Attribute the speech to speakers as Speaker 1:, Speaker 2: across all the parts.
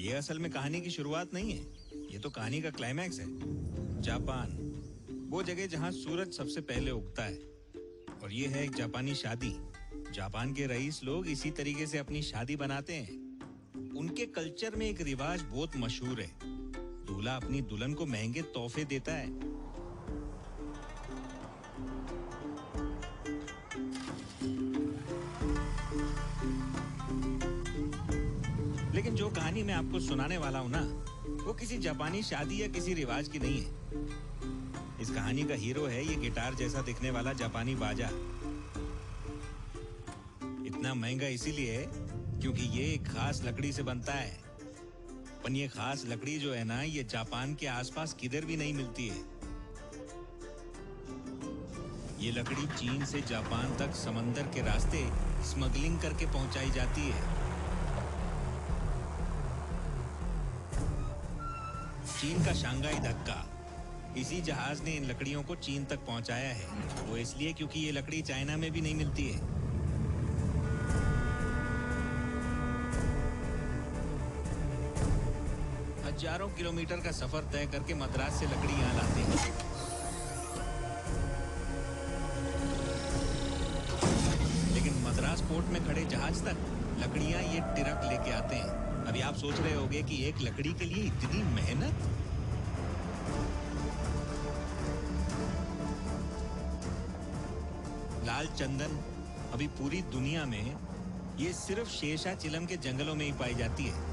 Speaker 1: ये असल में कहानी की शुरुआत नहीं है, ये तो कहानी का क्लाइमैक्स है। जापान, वो जगह जहाँ सूरज सबसे पहले उगता है। और ये है एक जापानी शादी। जापान के रईस लोग इसी तरीके से अपनी शादी बनाते हैं। उनके कल्चर में एक रिवाज बहुत मशहूर है, दूल्हा अपनी दुल्हन को महंगे तोहफे देता है। लेकिन जो कहानी मैं आपको सुनाने वाला हूँ ना, वो किसी जापानी शादी या किसी रिवाज की नहीं है। इस कहानी का हीरो है ये गिटार जैसा दिखने वाला जापानी बाजा। इतना महंगा इसीलिए है क्योंकि ये एक खास लकड़ी से बनता है। पर ये खास लकड़ी जो है ना, ये जापान के आसपास किधर भी नहीं मिलती है। ये लकड़ी चीन से जापान तक समंदर के रास्ते स्मगलिंग करके पहुंचाई जाती है। चीन का शंघाई धक्का, इसी जहाज ने इन लकड़ियों को चीन तक पहुंचाया है। वो इसलिए क्योंकि ये लकड़ी चाइना में भी नहीं मिलती है। हजारों किलोमीटर का सफर तय करके मद्रास से लकड़ी यहाँ लाते हैं। लेकिन मद्रास पोर्ट में खड़े जहाज तक लकड़ियां ये ट्रक लेके आते हैं। अभी आप सोच रहे होंगे कि एक लकड़ी के लिए इतनी मेहनत। लाल चंदन अभी पूरी दुनिया में ये सिर्फ शेषाचिलम के जंगलों में ही पाई जाती है।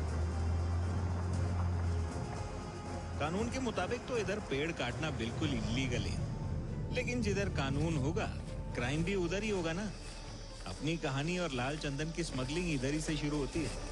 Speaker 1: कानून के मुताबिक तो इधर पेड़ काटना बिल्कुल इलीगल है, लेकिन जिधर कानून होगा क्राइम भी उधर ही होगा ना। अपनी कहानी और लाल चंदन की स्मगलिंग इधर ही से शुरू होती है।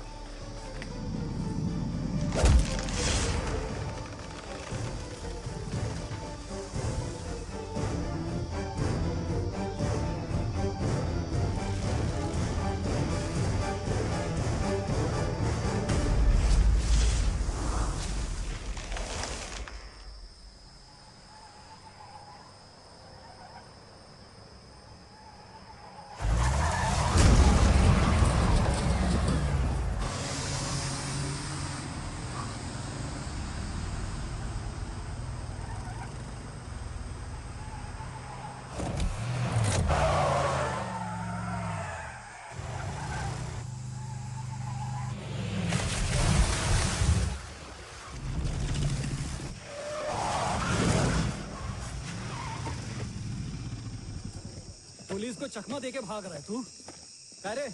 Speaker 2: पुलिस को चकमा देके भाग रहा है तू? अरे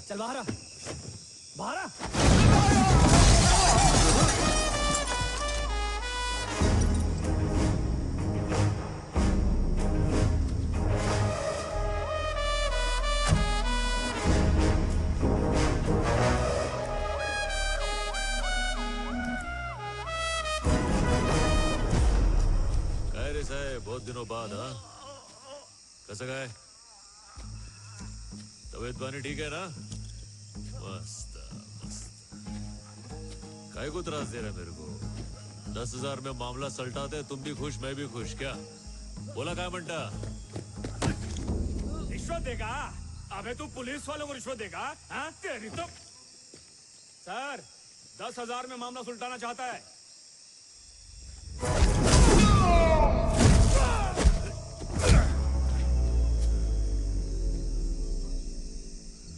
Speaker 2: चल बाहर आ, बाहर आ।
Speaker 3: अरे साहब, बहुत दिनों बाद। हाँ, कैसा गए? तबीयत पानी ठीक है ना? मस्त मस्त। काय को त्रास दे रहा है मेरे को? 10,000 में मामला सलटाते हैं, तुम भी खुश मैं भी खुश। क्या बोला? काय म्हणता?
Speaker 4: रिश्वत देगा? अबे तू पुलिस वालों को रिश्वत देगा? हाँ तेरी तो। सर 10,000 में मामला सुलटाना चाहता है।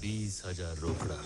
Speaker 3: 20,000 रोकड़ा।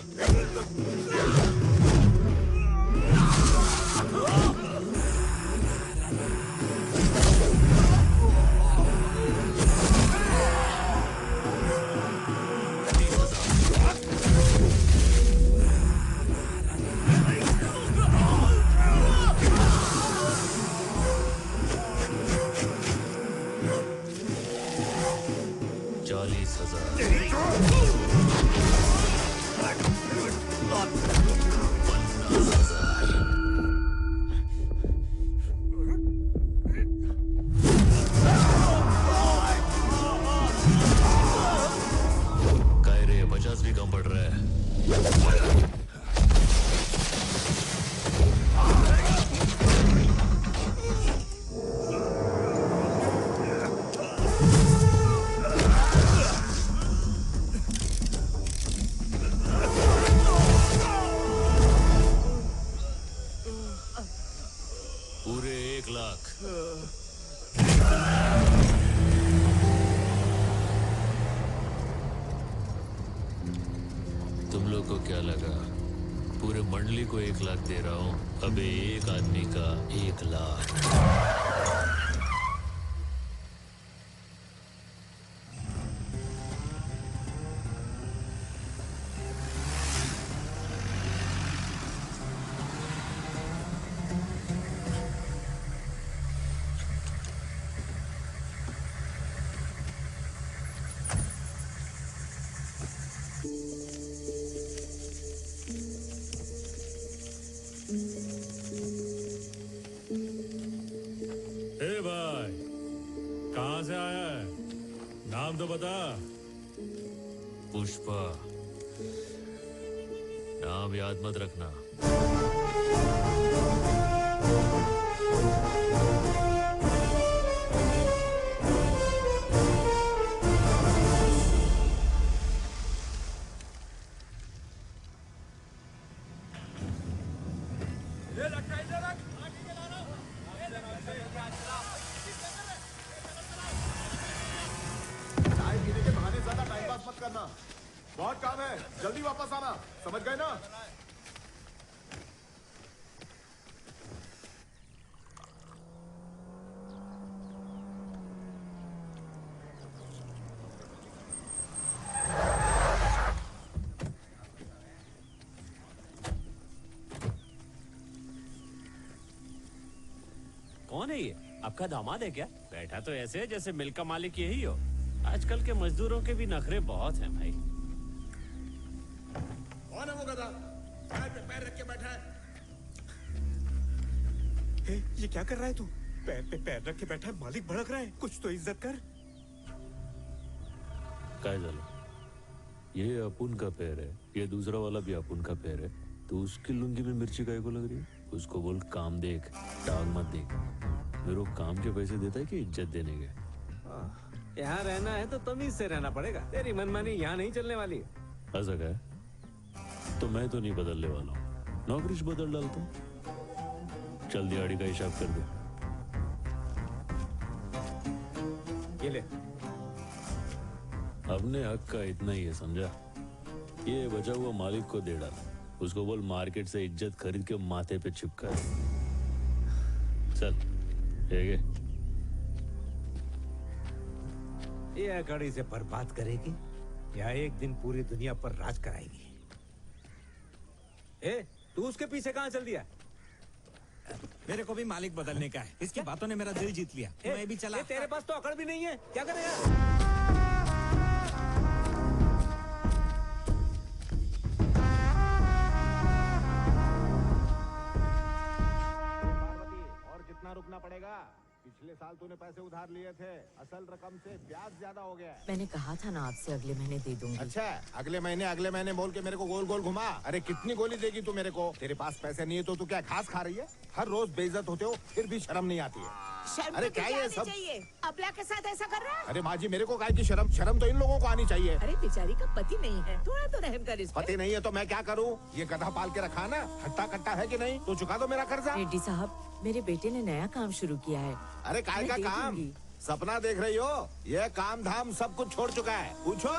Speaker 3: तुम लोग को क्या लगा पूरे मंडली को 1 लाख दे रहा हूँ? अबे एक आदमी का 1 लाख।
Speaker 4: ए भाई, कहाँ से आया है? नाम तो बता।
Speaker 3: पुष्पा, नाम याद मत रखना।
Speaker 5: चाय पीने के बहाने ज्यादा टाइम पास मत करना। बहुत काम है, जल्दी वापस आना। समझ गए ना?
Speaker 6: कौन है ये? आपका दामाद है क्या? बैठा तो ऐसे है जैसे मिल का मालिक यही हो। आजकल के मजदूरों के भी नखरे बहुत हैं भाई।
Speaker 5: कौन है वो गधा? पैर पे पैर रख के बैठा है।
Speaker 7: ये क्या कर रहा है तू? पैर पे पैर रख के बैठा है, मालिक भड़क रहा है। कुछ तो इज्जत कर।
Speaker 3: काय झालं? ये अपुन का पैर है, ये दूसरा वाला भी अपुन का पैर है, तो उसकी लुंगी में मिर्ची काय को लग रही है? उसको बोल काम देख, टांग मत देख। मेरे को काम के पैसे देता है कि इज्जत देने के?
Speaker 2: यहाँ रहना है तो तमीज से रहना पड़ेगा। तेरी मनमानी यहाँ नहीं चलने वाली।
Speaker 3: ऐसा क्या है? तो मैं तो नहीं बदलने वाला हूँ, नौकरी बदल डालता हूँ। चल दिहाड़ी का हिसाब कर दे।
Speaker 2: ये ले।
Speaker 3: अपने हक का इतना ही है, समझा? ये बचा हुआ मालिक को दे डाल। उसको बोल मार्केट से इज्जत खरीद के माथे पे चिपका दे। चल ठीक है।
Speaker 2: ये कड़ी से बर्बाद करेगी या एक दिन पूरी दुनिया पर राज कराएगी। ए, तू उसके पीछे कहाँ चल दिया?
Speaker 1: मेरे को भी मालिक बदलने का है। इसकी बातों ने मेरा दिल जीत लिया। मैं भी चला।
Speaker 2: तेरे पास तो अकड़ भी नहीं है, क्या करेगा?
Speaker 5: और कितना रुकना पड़ेगा? पिछले साल तूने पैसे उधार लिए थे, असल रकम से ब्याज ज्यादा हो गया है।
Speaker 8: मैंने कहा था ना आपसे अगले महीने दे दूंगी।
Speaker 5: अच्छा, अगले महीने बोल के मेरे को गोल गोल घुमा। अरे कितनी गोली देगी तू मेरे को? तेरे पास पैसे नहीं है तो तू क्या घास खा रही है? हर रोज बेइज्जत होते हो, फिर भी शर्म नहीं आती है। अरे क्या ये सब?
Speaker 8: अबला के साथ ऐसा कर रहा है?
Speaker 5: अरे माँ जी, मेरे को काय की शर्म? शर्म तो इन लोगों को आनी चाहिए।
Speaker 8: अरे बेचारी का पति नहीं है, थोड़ा तो रहम कर इस पे।
Speaker 5: पति नहीं है तो मैं क्या करूँ? ये गधा पाल के रखा ना, हट्टा कट्टा है कि नहीं? तो चुका दो मेरा कर्जा।
Speaker 8: रेड्डी साहब, मेरे बेटे ने नया काम शुरू किया है।
Speaker 5: अरे काय
Speaker 8: मैं
Speaker 5: का
Speaker 8: दे
Speaker 5: काम?
Speaker 8: दूंगी।
Speaker 5: सपना देख रही हो? ये काम धाम सब कुछ छोड़ चुका है। पूछो।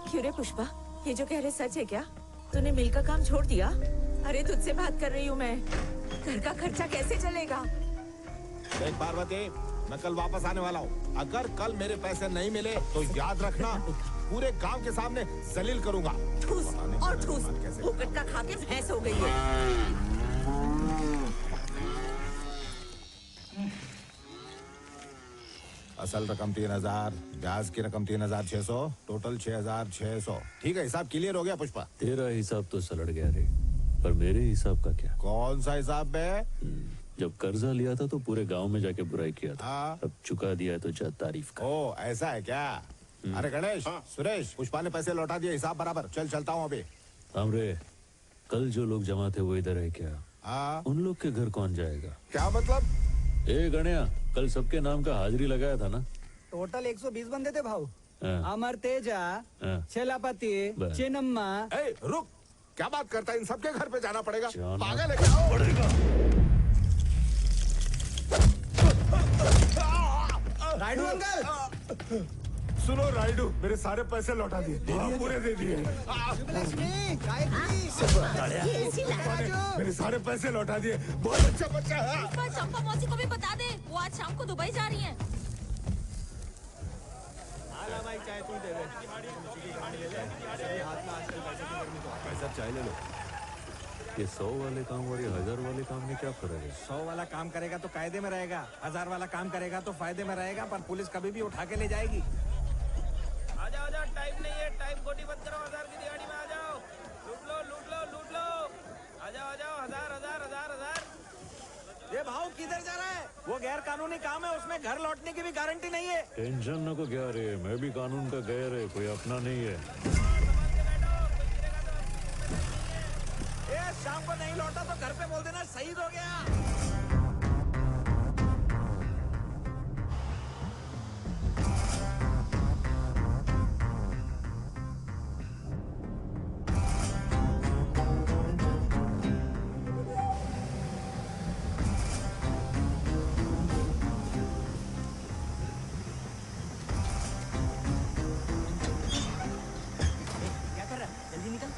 Speaker 8: क्यों रे पुष्पा, ये जो कह रहे सच है क्या? तूने मिल का काम छोड़ दिया? अरे तुझसे बात कर रही हूँ मैं। घर का खर्चा कैसे चलेगा?
Speaker 5: देख पार्वती, मैं कल वापस आने वाला हूँ। अगर कल मेरे पैसे नहीं मिले तो याद रखना, पूरे गांव के सामने जलील करूंगा।
Speaker 8: ठूस और ठूस, फोकट का खा के भैंस हो गई है।
Speaker 5: असल रकम 3000, ब्याज की रकम 3600, टोटल 6600। ठीक है, हिसाब क्लियर हो गया पुष्पा?
Speaker 3: तेरा हिसाब तो सलट गया रे, पर मेरे हिसाब का क्या?
Speaker 5: कौन सा हिसाब बे?
Speaker 3: जब कर्जा लिया था तो पूरे गांव में जाके बुराई किया था।
Speaker 5: हाँ।
Speaker 3: अब चुका दिया तो जा तारीफ का।
Speaker 5: ओ ऐसा है क्या? अरे गणेश, सुरेश, पुष्पा ने पैसे लौटा दिए, हिसाब बराबर। चल चलता हूँ अभी।
Speaker 3: हमरे, कल जो लोग जमा थे वो इधर है क्या?
Speaker 5: हाँ,
Speaker 3: उन लोग के घर कौन जाएगा?
Speaker 5: क्या मतलब?
Speaker 3: ए गणया, कल सबके नाम का हाजिरी लगाया था ना?
Speaker 2: टोटल 120 बंदे थे भाऊ।
Speaker 3: हाँ।
Speaker 2: अमर तेजा,
Speaker 3: हाँ।
Speaker 2: छेलापति,
Speaker 3: बस।
Speaker 2: चिन्नम्मा।
Speaker 5: ए, रुक, क्या बात करता है? इन सबके घर पे जाना पड़ेगा?
Speaker 3: जाना
Speaker 5: पागल है क्या?
Speaker 3: पड़ेगा।
Speaker 2: राइडू अंकल,
Speaker 5: सुनो राइडू, मेरे सारे पैसे लौटा दिए, पूरे दे दिए। मेरे सारे पैसे लौटा दिए, बहुत अच्छा बच्चा है।
Speaker 9: इस बार चंपा मौसी को भी बता दे, वो आज शाम को दुबई जा रही हैं।
Speaker 3: चाय ले लो। ये 100 वाले काम और ये 1000 वाले काम में क्या फर्क है?
Speaker 10: 100 वाला काम करेगा तो कायदे में रहेगा, 1000 वाला काम करेगा तो फायदे में रहेगा, पर पुलिस कभी भी उठा के ले जाएगी।
Speaker 11: आजा आजा, टाइम नहीं है, टाइम खोटी मत करो, 1000 की दिहाड़ी में आ जाओ, लूट लो लूट लो लूट लो, आ जाओ आ जाओ, 1000।
Speaker 10: ये भाव किधर जा रहा है? वो गैर कानूनी काम है, उसमें घर लौटने की भी गारंटी नहीं है।
Speaker 3: टेंशन न को क्या रे, मैं भी कानून का गैर है, कोई अपना नहीं है।
Speaker 10: ये शाम को नहीं लौटा तो घर पे बोल देना शहीद हो गया।
Speaker 2: क्या कर रहा है? जल्दी निकल।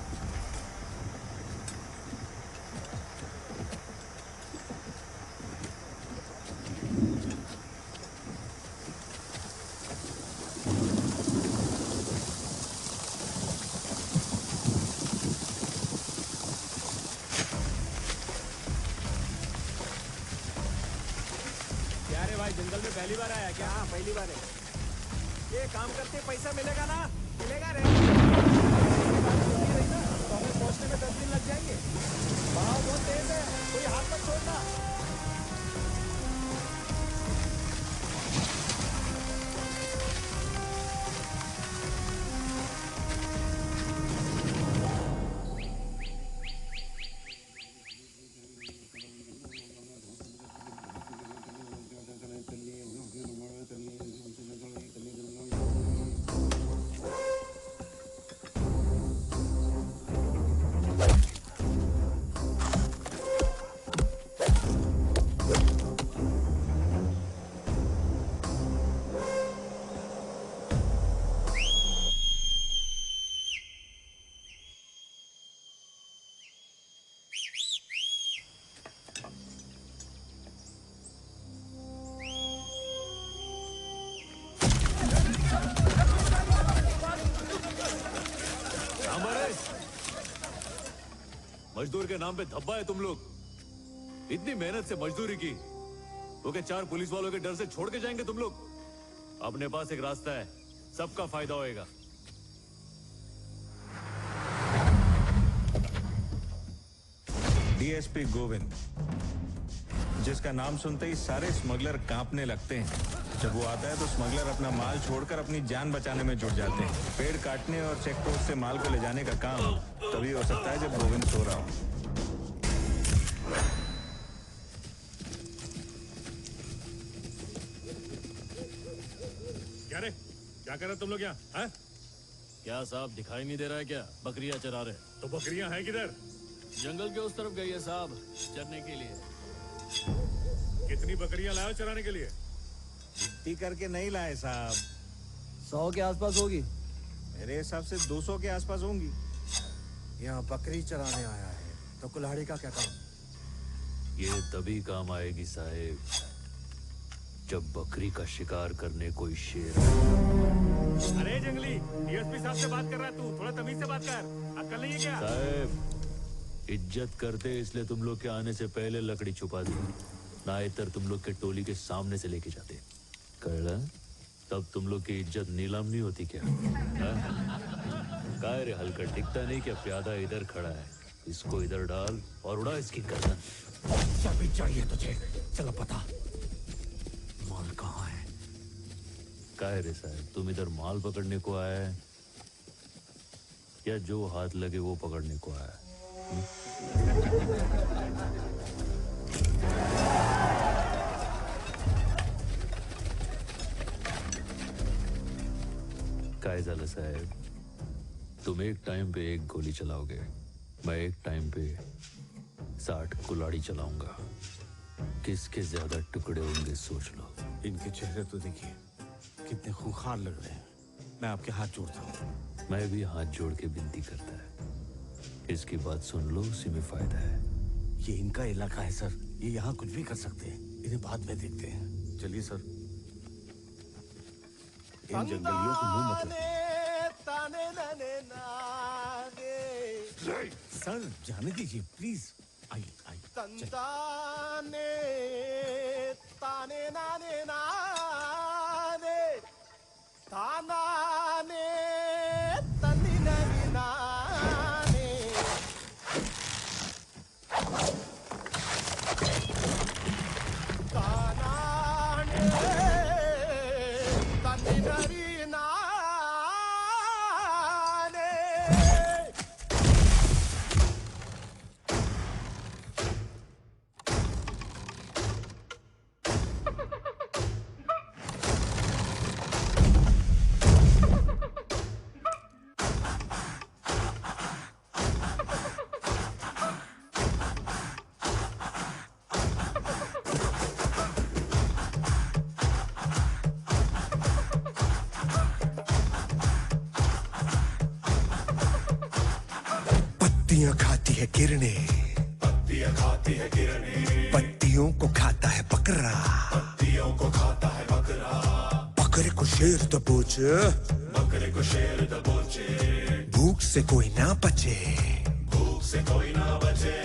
Speaker 10: क्या रे भाई, जंगल में पहली बार आया क्या? हाँ पहली बार है। ये काम करते पैसा मिलेगा ना? मिलेगा रे। तो हमें पहुंचने में 10 दिन लग जाएंगे। बहाव बहुत तेज है, कोई हाथ मत छोड़ना।
Speaker 3: मजदूर के नाम पे धब्बा है तुम लोग। इतनी मेहनत से मजदूरी की, वो क्या 4 पुलिस वालों के डर से छोड़ के जाएंगे तुम लोग? अपने पास एक रास्ता है, सबका फायदा होएगा।
Speaker 1: डीएसपी गोविंद, जिसका नाम सुनते ही सारे स्मगलर कांपने लगते हैं। जब वो आता है तो स्मगलर अपना माल छोड़कर अपनी जान बचाने में जुट जाते हैं। पेड़ काटने और चेक पोस्ट से माल को ले जाने का काम तभी हो सकता है जब गोविंद सो रहा हो।
Speaker 4: क्या रे, क्या कर रहे तुम लोग यहाँ? हैं?
Speaker 6: क्या साहब दिखाई नहीं दे रहा है क्या? बकरियां चरा रहे।
Speaker 4: तो बकरियां हैं किधर?
Speaker 6: जंगल के उस तरफ गई है साहब, चरने के लिए।
Speaker 4: कितनी बकरियां लाए हो चराने के लिए?
Speaker 1: गिनती करके नहीं लाए साहब,
Speaker 2: 100 के आसपास होगी।
Speaker 1: मेरे हिसाब से 200 के आसपास होंगी।
Speaker 5: यहाँ बकरी चराने आया है, तो कुल्हाड़ी का क्या काम?
Speaker 3: ये तभी काम आएगी साहेब, जब बकरी का शिकार करने कोई शेर।
Speaker 4: अरे जंगली, डीएसपी साहब से बात कर रहा है तू, थोड़ा तमीज से बात कर। अक्ल नहीं है क्या?
Speaker 3: साहेब, इज्जत करते इसलिए तुम लोग के आने से पहले लकड़ी छुपा दी, नाइतर तुम लोग के टोली के सामने से लेके जाते। कळलं? तब तुम लोग की इज्जत नीलाम नहीं होती क्या? काय रे हल्का टिकता नहीं क्या? प्यादा इधर खड़ा है, इसको इधर डाल और उड़ा इसकी गर्दन।
Speaker 5: चाबी चाहिए तुझे? चलो पता, माल कहाँ है?
Speaker 3: काय रे साहब, तुम इधर माल पकड़ने को आया है या जो हाथ लगे वो पकड़ने को आया है? काय झालं साहेब, तुम एक टाइम पे 1 गोली चलाओगे, मैं एक टाइम पे 60 कुल्हाड़ी चलाऊंगा। किसके ज्यादा टुकड़े होंगे सोच लो।
Speaker 5: इनके चेहरे तो देखिए, कितने खूंखार लग रहे हैं।
Speaker 7: मैं आपके हाथ जोड़ता हूँ।
Speaker 3: मैं भी हाथ जोड़ के विनती करता है, इसकी बात सुन लो, उसी में फायदा है।
Speaker 7: ये इनका इलाका है सर, ये यहाँ कुछ भी कर सकते हैं। इन्हें बाद में देखते हैं। चलिए सर। इन जंगलियों को मुंह मत लगे। सर जाने दीजिए प्लीज। आइए आइए।
Speaker 5: तंताने ताने नाने नाने तानाने तनी ननी नाने तानाने तनी ननी नाने।
Speaker 12: पत्तियां खाती है किरणें, पत्तियां खाती है किरणें, पत्तियों को खाता है बकरा, पत्तियों को खाता है बकरा, बकरे को शेर दबोचे, बकरे को शेर दबोचे, भूख से कोई ना बचे, भूख से कोई ना बचे।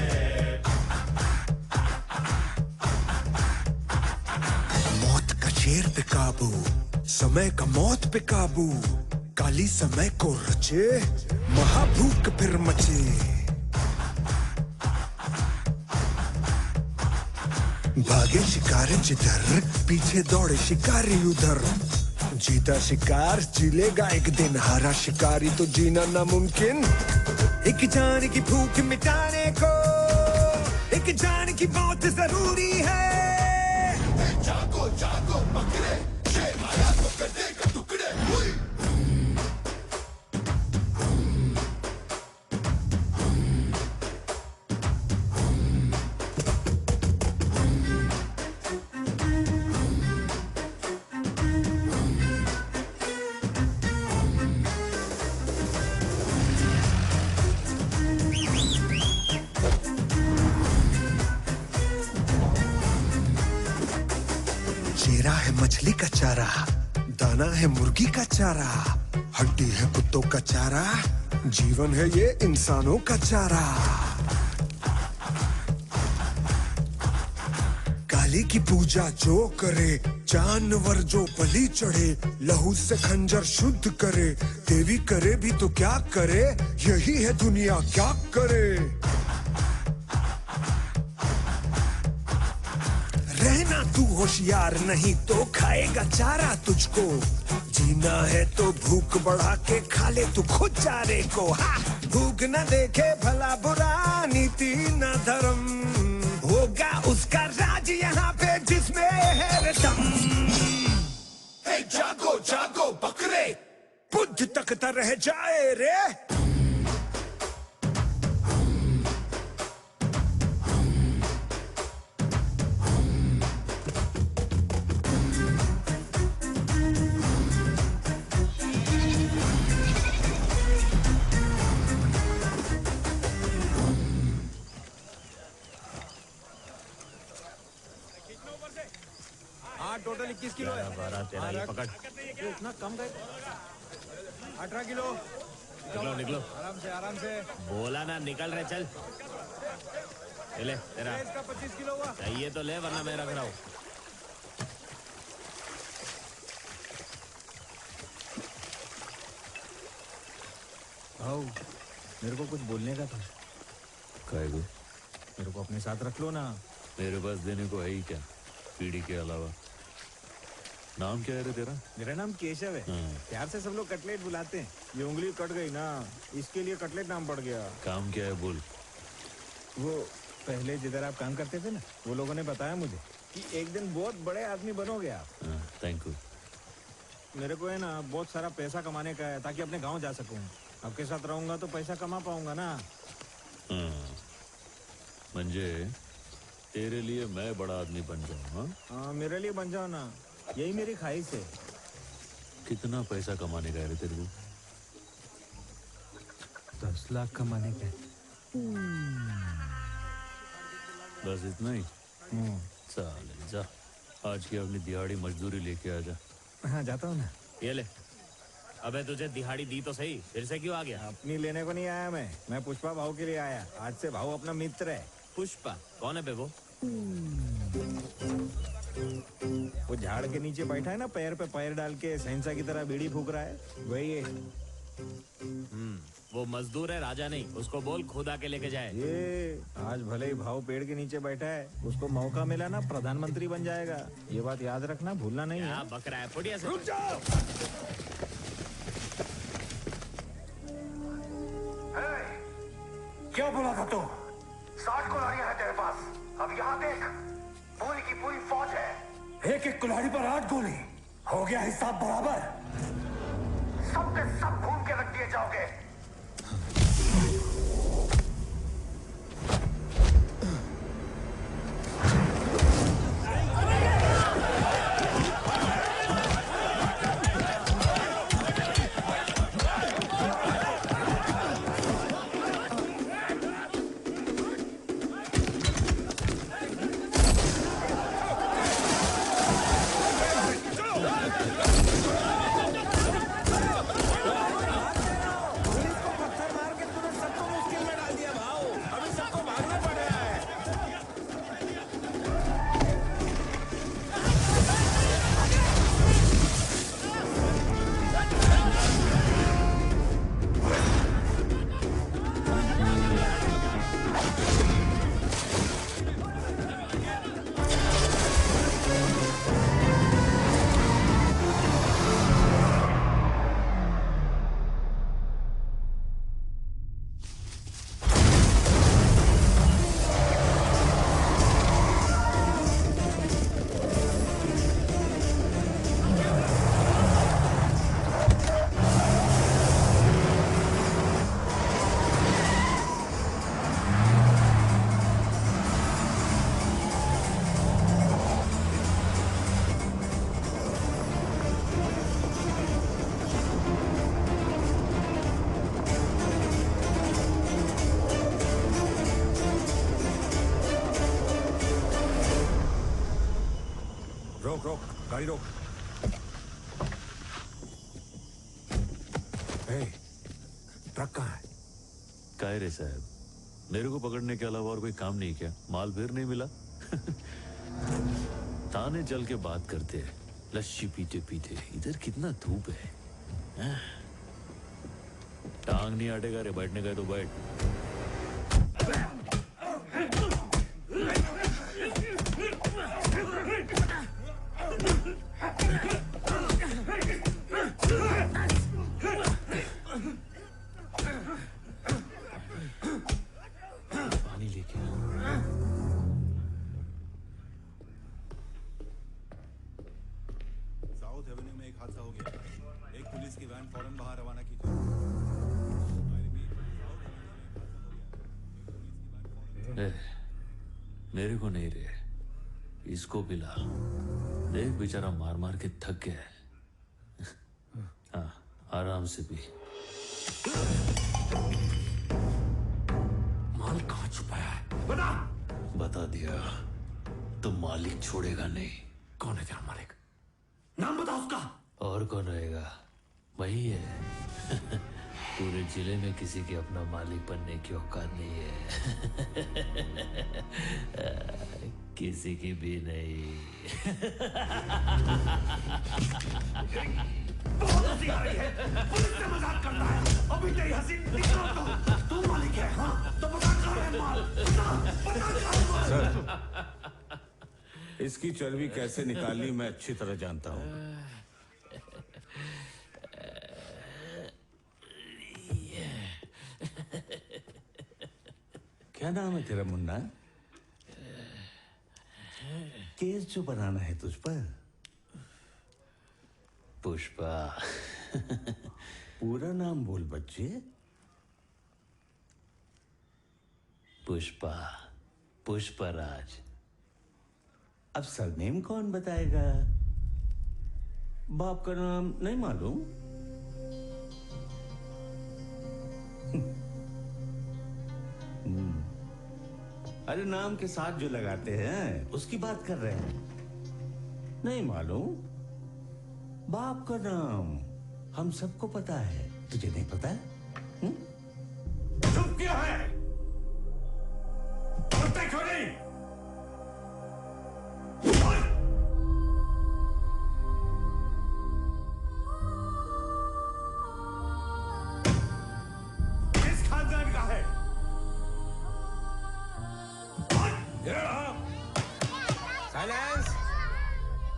Speaker 12: मौत का शेर पे काबू, समय का मौत पे काबू, काली समय को रचे, महाभूख फिर मचे। भागे शिकारी जिधर, पीछे दौड़े शिकारी उधर, जीता शिकार जिलेगा एक दिन, हारा शिकारी तो जीना नामुमकिन। एक जान की भूख मिटाने को, एक जान की मौत जरूरी है। जागो जागो बकरे, शेर माया तो कर देगा टुकड़े। चेहरा है मछली का चारा, दाना है मुर्गी का चारा, हड्डी है कुत्तों का चारा, जीवन है ये इंसानों का चारा। काली की पूजा जो करे, जानवर जो बलि चढ़े, लहू से खंजर शुद्ध करे, देवी करे भी तो क्या करे, यही है दुनिया क्या करे। रहना तू होशियार, नहीं तो खाएगा चारा तुझको, जीना है तो भूख बढ़ा के खा ले तू खुद चारे को। भूख न देखे भला बुरा, नीति न धर्म, होगा उसका राज यहाँ पे जिसमें है दम। जागो जागो बकरे, बुद्ध तकता रह जाए रे।
Speaker 10: टोटल 21 किलो है।
Speaker 6: 12 13 ये पकड़।
Speaker 10: इतना कम गए। 18 किलो।
Speaker 6: निकलो निकलो।
Speaker 10: आराम से।
Speaker 6: बोला ना निकल रहे, चल। ले तेरा।
Speaker 10: इसका 25 किलो हुआ।
Speaker 6: चाहिए तो ले, वरना मैं रख रहा हूँ।
Speaker 10: आओ, मेरे को कुछ बोलने का था।
Speaker 3: कहेगो?
Speaker 10: मेरे को अपने साथ रख लो ना।
Speaker 3: मेरे पास देने को है ही क्या, पीढ़ी के अलावा। नाम क्या है रे तेरा?
Speaker 10: मेरा नाम केशव है। प्यार से सब लोग कटलेट बुलाते हैं। ये उंगली कट गई ना, इसके लिए कटलेट नाम पड़ गया।
Speaker 3: काम क्या है बोल।
Speaker 10: वो पहले जिधर आप काम करते थे ना, वो लोगों ने बताया मुझे कि एक दिन बहुत बड़े आदमी बनोगे आप।
Speaker 3: Thank you.
Speaker 10: मेरे को है ना बहुत सारा पैसा कमाने का है, ताकि अपने गांव जा सकूं। आपके साथ रहूंगा तो पैसा कमा पाऊंगा ना।
Speaker 3: म्हणजे तेरे लिए मैं बड़ा आदमी बन जाऊँ?
Speaker 10: हाँ, मेरे लिए बन जाओ ना, यही मेरी ख्वाहिश है।
Speaker 3: कितना पैसा कमाने का है रे तेरे को?
Speaker 2: 10 लाख कमाने का।
Speaker 3: बस इतना ही? चल जा, आज की अपनी दिहाड़ी मजदूरी लेके आ जा।
Speaker 2: हाँ जाता हूँ ना।
Speaker 6: ये ले। अबे तुझे दिहाड़ी दी तो सही, फिर से क्यों आ गया?
Speaker 10: अपनी लेने को नहीं आया मैं पुष्पा भाव के लिए आया। आज से भाव अपना मित्र है।
Speaker 6: पुष्पा कौन है बे वो?
Speaker 10: वो झाड़ के नीचे बैठा है ना, पैर पे पैर डाल के सहनसा की तरह बीड़ी फूक रहा है, वही है।
Speaker 6: वो मजदूर है, राजा नहीं। उसको बोल खुद आके लेके जाए।
Speaker 10: ये आज भले ही भाव पेड़ के नीचे बैठा है, उसको मौका मिला ना प्रधानमंत्री बन जाएगा। ये बात याद रखना, भूलना नहीं है।
Speaker 6: बक रहा है, फुटिया से।
Speaker 10: रुक जाओ।
Speaker 12: क्या बोला था तू? 60 कुल्हाड़ियां हैं तेरे पास। अब यहाँ देख, पूरी की पूरी फौज है। एक एक कुल्हाड़ी पर 8 गोली। हो गया हिसाब बराबर। सब के सब भून के रख दिए जाओगे।
Speaker 5: रोक, गाड़ी रोक। ट्रक कहाँ है?
Speaker 3: काय रे साहब, मेरे को पकड़ने के अलावा और कोई काम नहीं क्या? माल फिर नहीं मिला? थाने चल के बात करते हैं, लस्सी पीते पीते। इधर कितना धूप है। टांग नहीं अटेगा रे, बैठने का तो बैठ। पानी लेके
Speaker 13: साउथ एवेन्यू में एक हादसा हो गया। एक पुलिस की वैन फौरन वहां रवाना की
Speaker 3: जाए। मेरे को नहीं रे, इसको पिला। देख बेचारा मार मार के थक गया है। हाँ, आराम से पी।
Speaker 12: माल कहाँ छुपाया है?
Speaker 3: बता दिया तो मालिक छोड़ेगा नहीं।
Speaker 12: कौन है तेरा मालिक? नाम बता उसका।
Speaker 3: और कौन रहेगा? वही है। पूरे जिले में किसी के अपना मालिक बनने की औकात नहीं है। किसी की भी नहीं।
Speaker 12: बहुत हंसी आ रही है। पुलिस से मजाक करना है। अभी तेरी हंसी निकाल दो। तू मालिक है, हाँ? तो बता कहाँ है माल? बता कहाँ है माल?
Speaker 7: सर, इसकी चर्बी कैसे निकालनी मैं अच्छी तरह जानता हूँ। क्या नाम है तेरा मुन्ना? केस जो बनाना है तुझ पर?
Speaker 3: पुष्पा।
Speaker 7: पूरा नाम बोल बच्चे।
Speaker 3: पुष्पा, पुष्पराज।
Speaker 7: अब सरनेम कौन बताएगा? बाप का नाम नहीं मालूम? अरे नाम के साथ जो लगाते हैं उसकी बात कर रहे हैं। नहीं मालूम? बाप का नाम हम सबको पता है, तुझे नहीं पता है?
Speaker 3: चुप क्यों है? बोलते क्यों नहीं? किस खानदान का है?
Speaker 10: साइलेंस।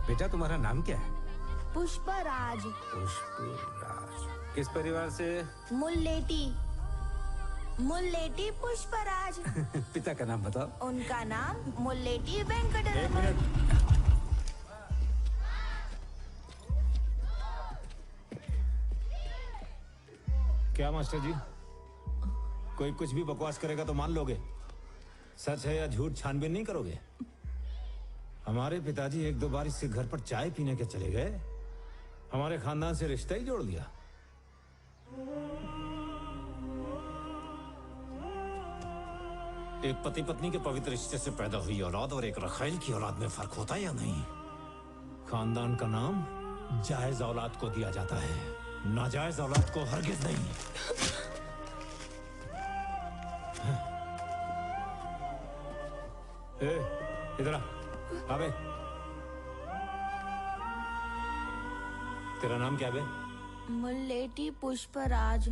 Speaker 10: बेटा तुम्हारा नाम क्या है?
Speaker 14: पुष्पराज।
Speaker 10: पुष्पराज। किस परिवार से?
Speaker 14: मुल्लेटी। मुल्लेटी पुष्पराज।
Speaker 10: पिता का नाम बताओ।
Speaker 14: उनका नाम मुल्लेटी वेंकटरमण।
Speaker 10: एक मिनट। क्या मास्टर जी, कोई कुछ भी बकवास करेगा तो मान लोगे? सच है या झूठ छानबीन नहीं करोगे? हमारे पिताजी एक दो बार इससे घर पर चाय पीने के चले गए, हमारे खानदान से रिश्ता ही जोड़ दिया। एक पति पत्नी के पवित्र रिश्ते से पैदा हुई औलाद और एक रखाइल की औलाद में फर्क होता है या नहीं? खानदान का नाम जायज औलाद को दिया जाता है, नाजायज औलाद को हरगिज नहीं। इधर आ, अबे तेरा नाम क्या बे?
Speaker 14: मुल्लेटी पुष्पराज।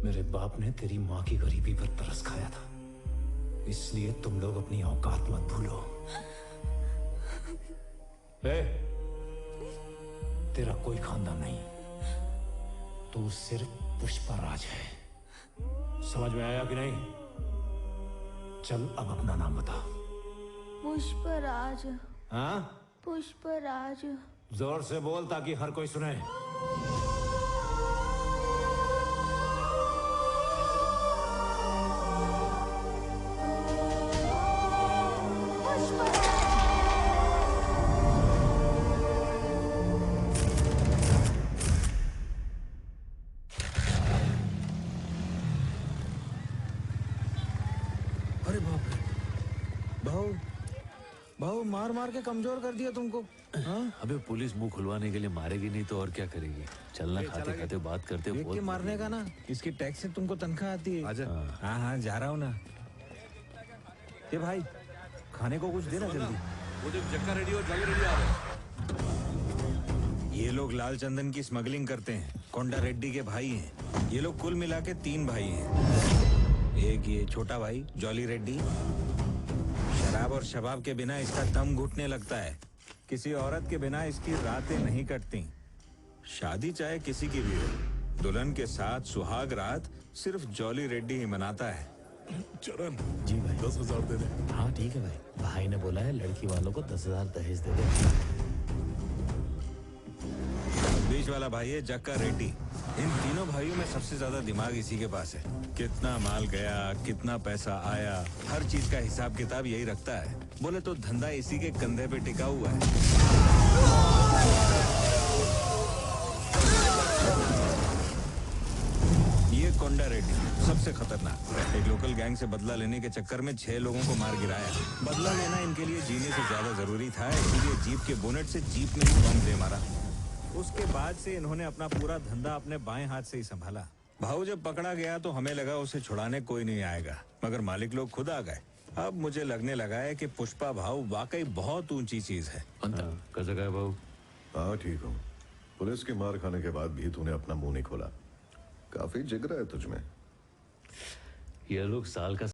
Speaker 10: मेरे बाप ने तेरी माँ की गरीबी पर तरस खाया था, इसलिए तुम लोग अपनी औकात मत भूलो। तेरा कोई खानदान नहीं, तू सिर्फ पुष्पराज है। समझ में आया कि नहीं? चल अब अपना नाम बता।
Speaker 14: पुष्पराज।
Speaker 10: हाँ?
Speaker 14: पुष्पराज।
Speaker 10: जोर से बोल ताकि हर कोई सुने।
Speaker 2: अरे बाप रे, भाऊ भाऊ मार मार के कमजोर कर दिया तुमको। हाँ?
Speaker 3: अबे पुलिस मुंह खुलवाने के लिए मारेगी नहीं तो और क्या करेगी? चलना, खाते खाते बात करते
Speaker 2: देख के मारने का ना, इसकी टैक्स से तुमको तनख्वाह आती है।
Speaker 13: आजा।
Speaker 2: हाँ हाँ जा रहा हूँ ना। ये भाई खाने को कुछ देना जल्दी।
Speaker 13: वो जो चक्का रेडी हो, जल्दी रेडी आ रहे हैं।
Speaker 1: ये लोग लाल चंदन की स्मगलिंग करते हैं, कोंडा रेड्डी के भाई हैं। ये लोग कुल मिला के 3 भाई हैं। एक ये छोटा भाई जॉली रेड्डी, शराब और शबाब के बिना इसका दम घुटने लगता है। किसी औरत के बिना इसकी रातें नहीं कटती। शादी चाहे किसी की भी हो, दुल्हन के साथ सुहाग रात सिर्फ जॉली रेड्डी ही मनाता है।
Speaker 15: चरण
Speaker 2: जी भाई
Speaker 15: 10,000 दे दे।
Speaker 7: हाँ ठीक है भाई, भाई ने बोला है लड़की वालों को 10,000 दहेज दे दे।
Speaker 1: बीच वाला भाई है जक्का रेड्डी। इन तीनों भाइयों में सबसे ज्यादा दिमाग इसी के पास है। कितना माल गया, कितना पैसा आया, हर चीज का हिसाब किताब यही रखता है। बोले तो धंधा इसी के कंधे पे टिका हुआ है। ये कोंडा रेड्डी सबसे खतरनाक। एक लोकल गैंग से बदला लेने के चक्कर में 6 लोगों को मार गिराया। बदला लेना इनके लिए जीने से ज्यादा जरूरी था, इसीलिए जीप के बोनेट से जीप में ही बम दे मारा। उसके बाद से इन्होंने अपना पूरा धंधा अपने बाएं हाथ से ही संभाला। भाऊ जब पकड़ा गया तो हमें लगा उसे छुड़ाने कोई नहीं आएगा, मगर मालिक लोग खुद आ गए। अब मुझे लगने लगा है कि पुष्पा भाऊ वाकई बहुत ऊंची चीज है।
Speaker 3: कैसा गया भाऊ?
Speaker 15: हाँ ठीक हूँ। पुलिस की मार खाने के बाद भी तूने अपना मुंह नहीं खोला। काफी जिगरा है तुझमें।
Speaker 3: ये लोग साल का